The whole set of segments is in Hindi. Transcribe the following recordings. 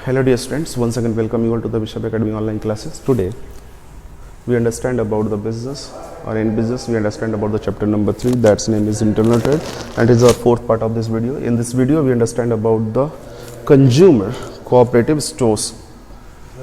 Hello dear students, once again welcome you all to the Bishop Academy online classes. Today we understand about the business, or in business we understand about the chapter number 3, that's name is internal trade, and it is our fourth part of this video. In this video we understand about the consumer cooperative stores.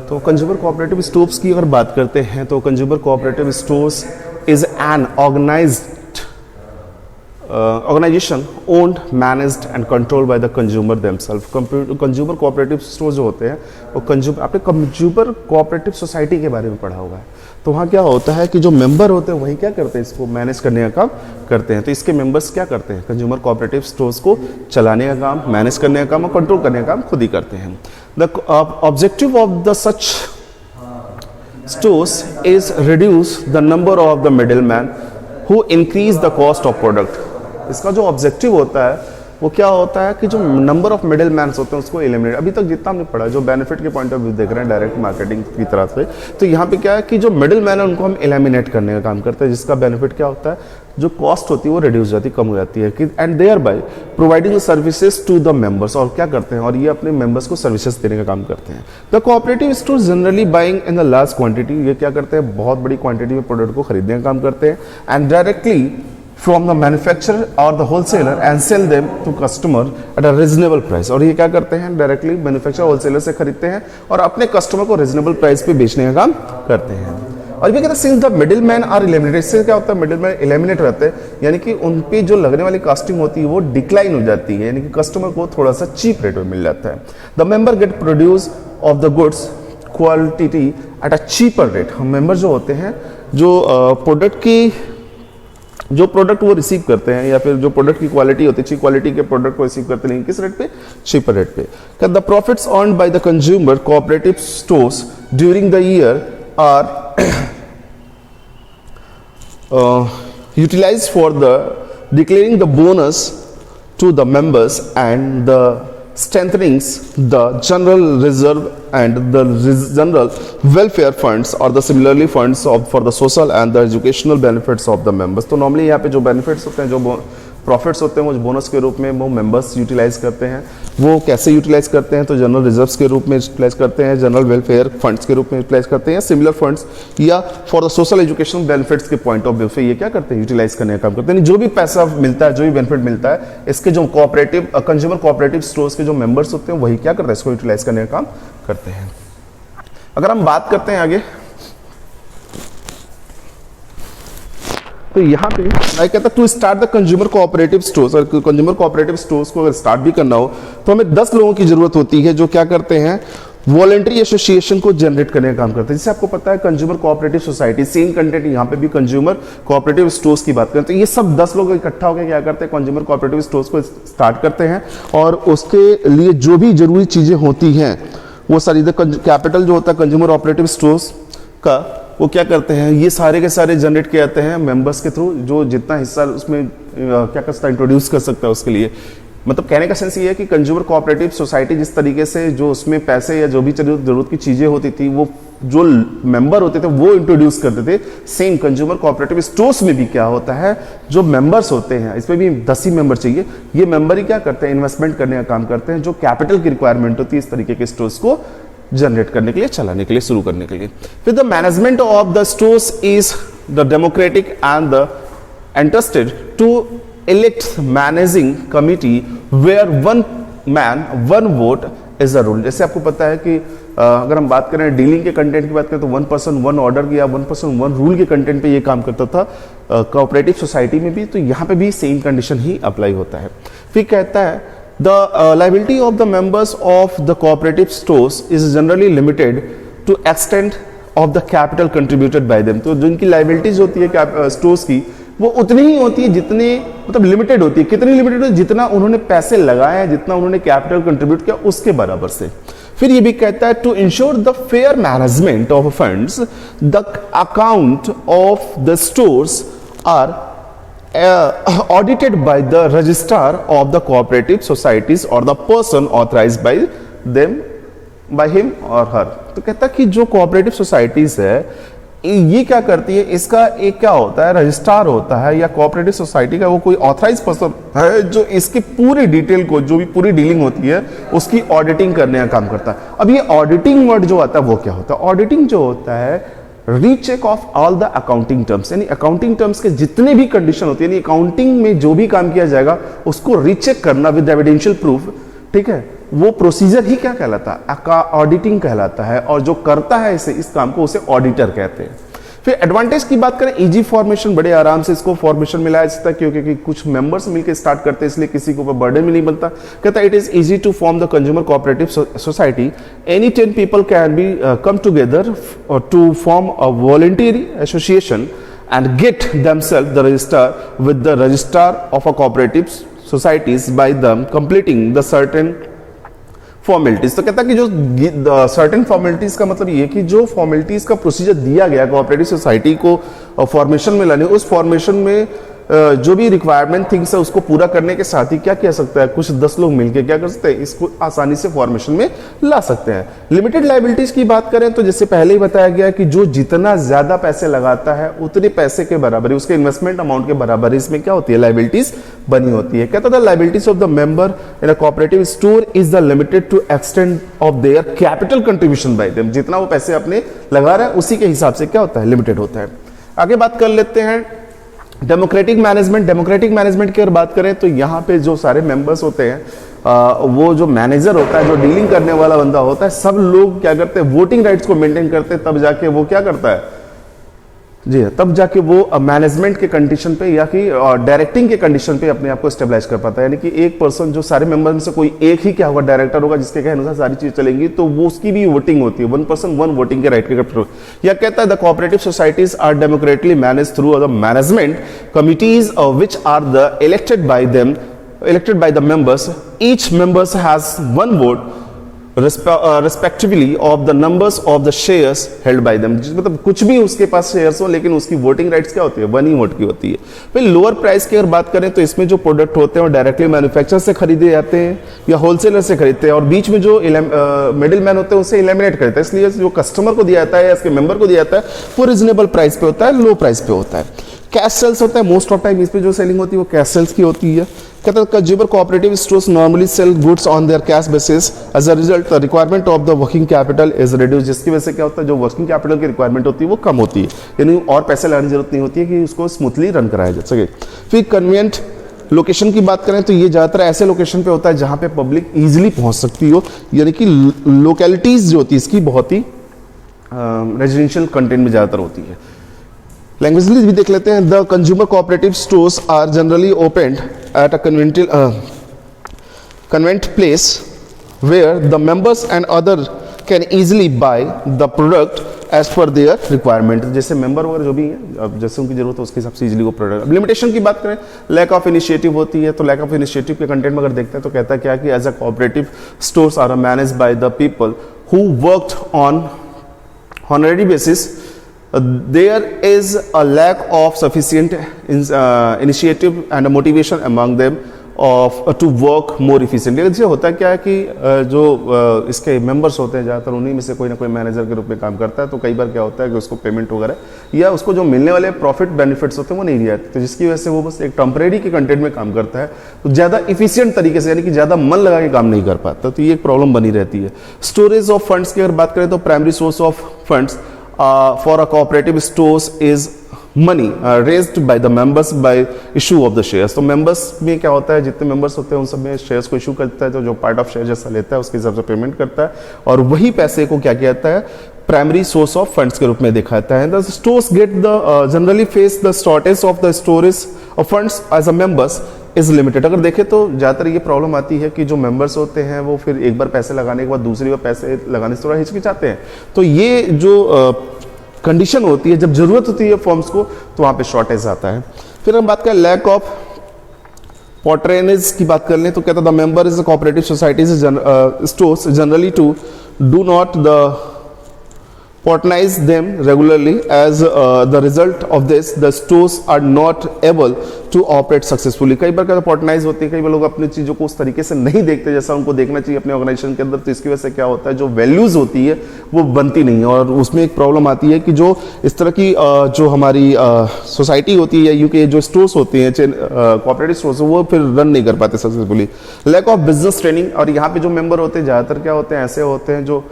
तो कंज्यूमर कोऑपरेटिव स्टोर्स की अगर बात करते हैं तो consumer cooperative stores is an organization owned, managed and controlled by the consumer themselves. Consumer cooperative store जो होते हैं वो आपने कंज्यूमर कोऑपरेटिव सोसाइटी के बारे में पढ़ा होगा है. तो वहाँ क्या होता है कि जो मेंबर होते हैं वही क्या करते हैं, इसको मैनेज करने का काम करते हैं. तो इसके मेंबर्स क्या करते हैं, कंज्यूमर कोऑपरेटिव स्टोर्स को चलाने का काम, मैनेज करने का काम और कंट्रोल करने का काम खुद ही करते हैं. The objective of the such stores is reduce the number of the middlemen who increase the cost of product. इसका जो ऑब्जेक्टिव होता है वो क्या होता है कि जो नंबर ऑफ मिडिल मैन होते हैं उसको एलिमिनेट. अभी तक जितना हमने पढ़ा, जो बेनिफिट के पॉइंट ऑफ व्यू देख रहे हैं डायरेक्ट मार्केटिंग की तरफ से, तो यहाँ पे क्या है कि जो मिडिल मैन है उनको हम एलिमिनेट करने का काम करते हैं, जिसका बेनिफिट क्या होता है, जो कॉस्ट होती है वो रिड्यूस हो जाती है, कम हो जाती है कि and thereby providing services to the members. और क्या करते हैं, और ये अपने मेंबर्स को सर्विसेज देने का काम करते हैं. The cooperative store generally buying in the large quantity, ये क्या करते हैं, बहुत बड़ी क्वांटिटी में प्रोडक्ट को खरीदने का काम करते हैं, and directly from the manufacturer or the wholesaler and sell them to customer at a reasonable price. और ये क्या करते हैं, डायरेक्टली मैन्युफैक्चरर होलसेलर से खरीदते हैं और अपने कस्टमर को रीजनेबल प्राइस पे बेचने का काम करते हैं. और ये कहते हैं since the middle man are eliminated, इससे क्या होता है, मिडिल मैन एलिमिनेट रहते हैं, यानी कि उन पे जो लगने वाली कास्टिंग होती है वो डिक्लाइन हो जाती है, यानी कि कस्टमर को थोड़ा सा चीप रेट में मिल जाता है. The member get produce of the goods quality at a cheaper rate. हम मेंबर जो होते हैं, जो प्रोडक्ट वो रिसीव करते हैं या फिर जो प्रोडक्ट की क्वालिटी होती है, अच्छी क्वालिटी के प्रोडक्ट को रिसीव करते हैं, किस रेट पे, चीपर रेट पे. The profits earned by the consumer cooperative stores during the year are utilised for the declaring the bonus to the members and the strengthening the general reserve and the general welfare funds or the similarly funds for the social and the educational benefits of the members. तो नॉर्मली यहाँ पे जो बेनिफिट्स होते हैं, जो प्रॉफिट्स होते हैं, वो बोनस के रूप में वो मेंबर्स यूटिलाइज करते हैं. वो कैसे यूटिलाइज करते हैं, तो जनरल रिजर्व्स के रूप में यूटिलाइज करते हैं, जनरल वेलफेयर फंड्स के रूप में यूटिलाइज करते हैं, सिमिलर फंड्स या for the social educational benefits के पॉइंट ऑफ व्यू से ये क्या करते हैं, यूटिलाइज करने का काम करते हैं. जो भी पैसा मिलता है, जो भी बेनिफिट मिलता है, इसके जो कोऑपरेटिव कंज्यूमर कोऑपरेटिव स्टोर्स के जो मेंबर्स होते हैं वही क्या करते हैं, इसको यूटिलाइज करने का काम करते हैं. अगर हम बात करते हैं आगे, तो यहाँ पे मैं कहता to start the consumer cooperative stores, और कंज्यूमर कोऑपरेटिव स्टोर्स को अगर स्टार्ट भी करना हो तो हमें 10 लोगों की जरूरत होती है जो क्या करते हैं, वॉलंटरी एसोसिएशन को जनरेट करने का काम करते हैं. जैसे आपको पता है consumer cooperative society, same content यहाँ पे भी कंज्यूमर कोऑपरेटिव स्टोर्स की बात करें तो ये सब 10 लोग इकट्ठा होकर क्या करते हैं, कंज्यूमर कोऑपरेटिव स्टोर्स को स्टार्ट करते हैं. और उसके लिए जो भी जरूरी चीजें होती हैं वो सारी, कैपिटल जो होता है कंज्यूमर ऑपरेटिव स्टोर्स का, वो क्या करते हैं, ये सारे के सारे जनरेट किए जाते हैं मेंबर्स के थ्रू. जो जितना हिस्सा उसमें क्या कर सकता है, इंट्रोड्यूस कर सकता है उसके लिए. मतलब कहने का सेंस ये है कि कंज्यूमर कोऑपरेटिव सोसाइटी जिस तरीके से जो उसमें पैसे या जो भी जरूरत की चीजें होती थी वो जो मेंबर होते थे वो इंट्रोड्यूस करते थे. सेम कंज्यूमर कोऑपरेटिव स्टोर्स में भी क्या होता है, जो मेंबर्स होते हैं, इसमें भी 10 ही मेंबर चाहिए, ये मेंबर ही क्या करते हैं, इन्वेस्टमेंट करने का काम करते हैं. जो कैपिटल की रिक्वायरमेंट होती है इस तरीके के स्टोर्स को जनरेट करने के लिए, चलाने के लिए, शुरू करने के लिए. फिर the management of the stores is the democratic and the interested to elect managing committee where one man one vote is the rule. जैसे आपको पता है कि अगर हम बात करें डीलिंग के कंटेंट की बात करें तो 1 पर्सन 1 ऑर्डर या 1 पर्सन 1 रूल के कंटेंट पे ये काम करता था कोऑपरेटिव सोसाइटी में भी. तो यहाँ पे भी सेम कंडीशन ही अप्लाई होता है. फिर कहता है the liability of the members of the cooperative stores is generally limited to extent of the capital contributed by them. तो जिनकी लायबिलिटीज होती है स्टोर्स की वो उतनी ही होती है जितने, मतलब लिमिटेड होती है. कितनी लिमिटेड होती है, जितना उन्होंने पैसे लगाए हैं, जितना उन्होंने कैपिटल कंट्रीब्यूट किया उसके बराबर से. फिर ये भी कहता है to ensure the fair management of funds the account of the stores are audited by the registrar of the cooperative societies और the person authorised by them, by him और हर. तो कहता है कि जो कोऑपरेटिव सोसाइटीज है ये क्या करती है, इसका एक क्या होता है, रजिस्ट्रार होता है या कोऑपरेटिव सोसाइटी का वो कोई ऑथराइज पर्सन है जो इसकी पूरी डिटेल को, जो भी पूरी डीलिंग होती है उसकी ऑडिटिंग करने का काम करता है। अब ये ऑडिटिंग वर्ड जो आता है वो क्या होता है, ऑडिटिंग जो होता है recheck of all the accounting terms, यानी अकाउंटिंग टर्म्स के जितने भी कंडीशन होती है, यानी अकाउंटिंग में जो भी काम किया जाएगा उसको रीचेक करना विद एविडेंशियल प्रूफ, ठीक है, वो प्रोसीजर ही क्या कहलाता है, ऑडिटिंग कहलाता है। और जो करता है इस काम को उसे ऑडिटर कहते हैं। फिर एडवांटेज की बात करें, इजी फॉर्मेशन, बड़े आराम से इसको फॉर्मेशन मिला जा सकता है क्योंकि कुछ मेंबर्स मिलकर स्टार्ट करते हैं, इसलिए किसी को बर्डन भी नहीं बनता। कहता है it is easy to form the consumer cooperative society, any 10 people can be come together to form a voluntary association and get themselves the register with the registrar of a cooperative societies by them completing the certain formalities. तो कहता है कि जो सर्टेन फॉर्मेलिटीज का मतलब ये कि जो फॉर्मेलिटीज का प्रोसीजर दिया गया कोऑपरेटिव सोसाइटी को फॉर्मेशन में लाने, उस फॉर्मेशन में जो भी रिक्वायरमेंट थिंग्स है उसको पूरा करने के साथ ही क्या किया सकता है, कुछ 10 लोग मिलकर क्या कर सकते हैं, इसको आसानी से फॉर्मेशन में ला सकते हैं। लिमिटेड लायबिलिटीज की बात करें तो जैसे पहले ही बताया गया कि जो जितना ज्यादा पैसे लगाता है उतने पैसे के बराबर, उसके इन्वेस्टमेंट अमाउंट के बराबर इसमें क्या होती है, लायबिलिटीज बनी होती है। कहता था liabilities of the member in a cooperative store is the limited to extend of their capital contribution by them, जितना वो पैसे अपने लगा रहा है उसी के हिसाब से क्या होता है, लिमिटेड होता है। आगे बात कर लेते हैं डेमोक्रेटिक मैनेजमेंट। डेमोक्रेटिक मैनेजमेंट की अगर बात करें तो यहाँ पे जो सारे मेंबर्स होते हैं वो जो मैनेजर होता है, जो डीलिंग करने वाला बंदा होता है, सब लोग क्या करते हैं, वोटिंग राइट्स को मेंटेन करते हैं, तब जाके वो क्या करता है, जी तब जाके वो मैनेजमेंट के कंडीशन पे या कि डायरेक्टिंग के कंडीशन पे अपने आप को स्टेबलाइज कर पाता है। यानी कि एक पर्सन, जो सारे मेंबर में से कोई एक ही क्या होगा, डायरेक्टर होगा, जिसके कहे अनुसार सारी चीज चलेंगी, तो वो उसकी भी वोटिंग होती है, 1 पर्सन 1 वोटिंग के राइट के। या कहता है the cooperative societies are democratically manage through the management committees which are the elected by the members, each members has 1 vote respectively of the numbers of the shares held by them। मतलब कुछ भी उसके पास शेयर्स हो लेकिन उसकी वोटिंग राइट्स क्या होती है, 1 ही वोट की होती है। फिर लोअर प्राइस की अगर बात करें तो इसमें जो प्रोडक्ट होते हैं वो डायरेक्टली मैन्युफैक्चर से खरीदे जाते हैं या होलसेलर से खरीदते हैं, और बीच में जो मिडिल मैन होते हैं उसे एलिमिनेट करते हैं। इसलिए जो कस्टमर को दिया जाता है या इसके मेंबर को दिया जाता है वो रिजनेबल प्राइस पे होता है, लो प्राइस पे होता है। कैश सेल्स होता है, मोस्ट ऑफ टाइम इस पे जो सेलिंग होती है वो कैश सेल्स की होती है। कहते हैं consumer cooperative stores normally sell goods on their cash basis, as a result the requirement of the working capital is reduce, जिसकी वजह से क्या होता है, जो वर्किंग कैपिटल की रिक्वायरमेंट होती है वो कम होती है, यानी और पैसे लगाने की जरूरत नहीं होती है कि उसको स्मूथली रन कराया जा सके। फिर कन्वीनियंट लोकेशन की बात करें तो ये ज़्यादातर ऐसे लोकेशन पे होता है जहाँ पे पब्लिक ईजिली पहुँच सकती हो, यानी कि लोकेलिटीज जो होती है इसकी बहुत ही रेजिडेंशियल कंटेंट में ज़्यादातर होती है। लैंग्वेज भी देख लेते हैं। The consumer cooperative stores are generally opened at a convent place where the members and other can easily buy the product as per their requirement. जैसे मेंबर वगैरह जो भी है, अब जैसे उनकी जरूरत है उसके हिसाब से इजीली वो प्रोडक्ट। अब लिमिटेशन की बात करें, लैक ऑफ इनिशिएटिव होती है, तो लैक ऑफ इनिशिएटिव के कंटेंट में अगर देखते हैं तो कहता है क्या कि as a cooperative stores are manage by the people who worked on honorary basis, there is a lack of sufficient initiative and motivation among them of to work more efficiently। इससे होता है क्या है कि जो इसके मेंबर्स होते हैं ज़्यादातर उन्हीं में से कोई ना कोई मैनेजर के रूप में काम करता है, तो कई बार क्या होता है कि उसको पेमेंट वगैरह या उसको जो मिलने वाले प्रॉफिट बेनिफिट्स होते हैं वो नहीं दिए जाते, तो जिसकी वजह से वो बस एक टेम्परेरी के कंटेंट में काम करता है, तो ज़्यादा इफिशियंट तरीके से यानी कि ज़्यादा मन लगा के काम नहीं कर पाता, तो ये एक प्रॉब्लम बनी रहती है। स्टोरेज ऑफ फंड्स की अगर बात करें तो primary source of funds for a cooperative stores is money raised bye the members bye issue of the shares. तो मेंबर्स में क्या होता है, जितने मेंबर्स होते हैं उन सब में शेयर्स को इशू करता है, तो जो पार्ट ऑफ शेयर जैसा लेता है उसके हिसाब से पेमेंट करता है, और वही पैसे को क्या किया जाता है, प्राइमरी सोर्स ऑफ फंड्स के रूप में देखा जाता है। The stores get the generally face the shortage of the storage of funds as a members is limited. अगर देखें तो ज़्यादातर ये प्रॉब्लम आती है कि जो मेंबर्स होते हैं वो फिर एक बार पैसे लगाने के बाद दूसरी बार पैसे लगाने से थोड़ा हिचकिचाते हैं, तो ये जो कंडीशन होती है जब जरूरत होती है फॉर्म्स को तो वहाँ पे शॉर्टेज आता है। फिर हम बात करें लैक ऑफ पॉटरेनेज की बात कर लें तो कहता the member is cooperative societies stores generally to do not the patronize them regularly. As the result of this, the stores are not able to operate successfully. कई बार क्या patronize होती है, कई बार लोग अपनी चीज़ों को उस तरीके से नहीं देखते जैसा उनको देखना चाहिए अपने ऑर्गेनाइजेशन के अंदर, तो इसकी वजह से क्या होता है, जो वैल्यूज़ होती है वो बनती नहीं है, और उसमें एक प्रॉब्लम आती है कि जो इस तरह की जो हमारी सोसाइटी होती है या यूके जो स्टोर्स होते हैं कोऑपरेटिव स्टोर्स, वो फिर रन नहीं कर पाते successfully. Lack of business training, और यहाँ पे जो मेंबर होते हैं ज़्यादातर क्या होते हैं, ऐसे होते हैं जो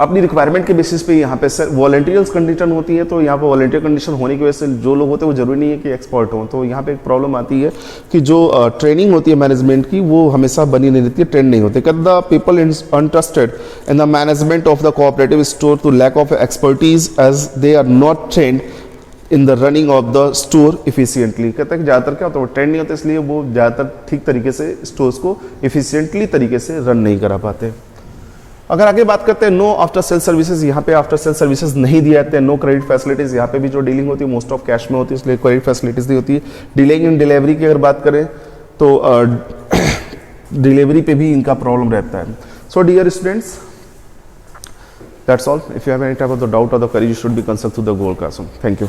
अपनी रिक्वायरमेंट के बेसिस पे यहाँ पे सर वॉलंटियर्स कंडीशन होती है, तो यहाँ पे वॉलंटियर कंडीशन होने की वजह से जो लोग होते हैं वो जरूरी नहीं है कि एक्सपर्ट हों, तो यहाँ पे एक प्रॉब्लम आती है कि जो ट्रेनिंग होती है मैनेजमेंट की वो हमेशा बनी नहीं रहती है, ट्रेंड नहीं होते। Could the people interested in the management of the cooperative store to lack of expertise as they are not trained in the running of the store efficiently. कहते हैं कि ज़्यादातर क्या होता है, वो ट्रेंड नहीं होता, इसलिए वो ज़्यादातर ठीक तरीके से स्टोर्स को इफिशियंटली तरीके से रन नहीं करा पाते। अगर आगे बात करते हैं नो आफ्टर सेल सर्विसेज, यहाँ पे आफ्टर सेल सर्विसेज नहीं दिए जाते हैं। नो क्रेडिट फैसिलिटीज, यहाँ पे भी जो डीलिंग होती है मोस्ट ऑफ कैश में होती है, इसलिए क्रेडिट फैसिलिटीज नहीं होती है। डिलेइंग इन डिलीवरी की अगर बात करें तो डिलीवरी पे भी इनका प्रॉब्लम रहता है। So dear students, that's all. If you have any type of the doubt और the query, you should be consult to the gold classroom. Thank you.